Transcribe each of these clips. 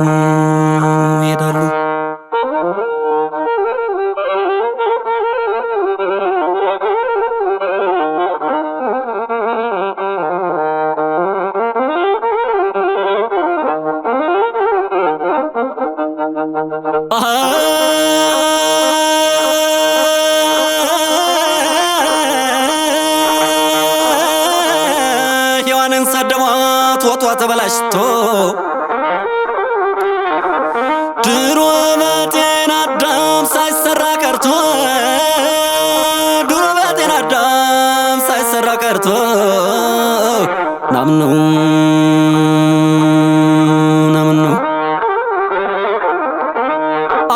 ይሄዳሉ። ሔዋንን ሰደሟት ወጧ ተበላሽቶ ድሮ በጤና አዳም ሳይሰራ ቀርቶ ድሮ በጤና አዳም ሳይሰራ ቀርቶ ናምነው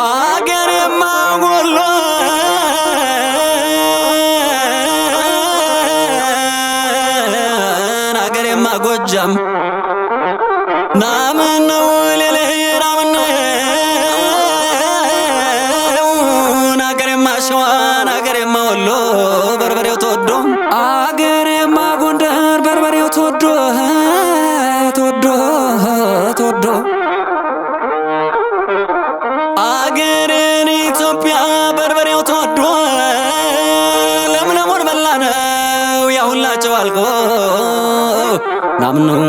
አገሬማ ጎሎ አገሬማ ጎጃም ናምነው ሸዋን አገሬማ ወሎ በርበሬው ተወዶ አገሬማ ጎንደር በርበሬው ተወዶ ተወዶ አገሬን ኢትዮጵያ በርበሬው ተወዶ ለምለሙን በላነው ያሁላቸው አልቆ ናምነው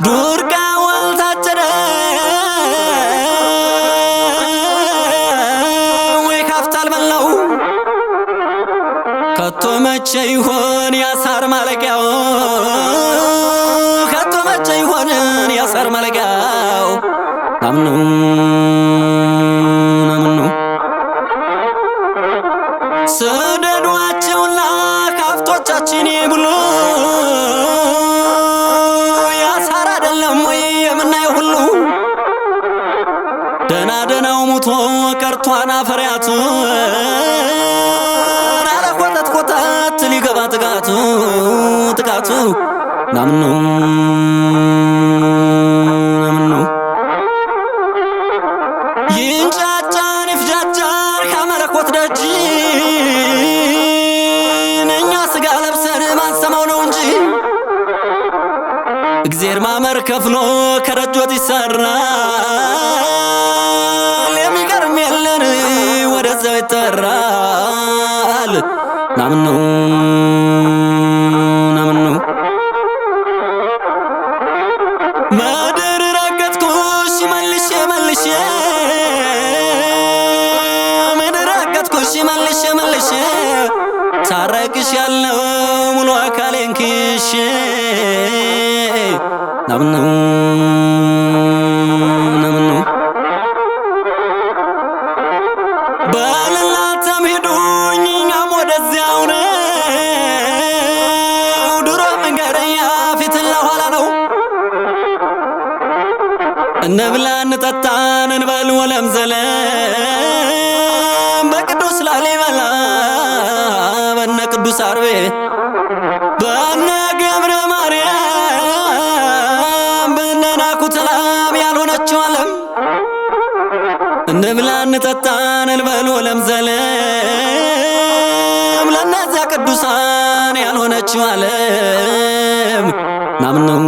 ዱርጋ ወልታጨደ ወይ ካፍታል በላው ከቶ መቼ ይሆን ያሳር ማለቂያው ከቶ መቼ ይሆን ያሳር ማለቂያው ናምነው ስደዷቸውና ካፍቶቻችን ብሎ ደና ደናው ሙቶ ቀርቷን አፈሪያቱ አለ ኮተት ሊገባ ጥቃቱ ናምነው ይንጫጫን ይፍጃጃን ከመለኮት ደጅ እኛ ስጋ ለብሰን ማንሰማው ነው እንጂ እግዜር ማመር ከፍሎ ከደጆት ይሰራል የሚቀርም የለን ወደዛው ይጠራል ናምነው ምድር ረገጥኩሽ መልሼ ምድር ረገጥኩሽ መልሼ ሳረቅሽ ያለው ሙሉ አካሌን ክሼ ናምነው በልላተም ሄዱኝ እኛም ወደዚያው ነው ድሮ መንገደኛ ፊትን ለኋላ ነው እንብላ እንጠጣን እንበል ወለም ዘለም በቅዱስ ላሊበላ በነ ቅዱስ አርቤ በነ ገብረ ማርያም በነ ናኩቶ ሰላም ያልሆነችው ዓለም እንብላ እንጠጣን እንበል ወለም ዘለም ለእነዚያ ቅዱሳን ያልሆነችው ዓለም ናምነው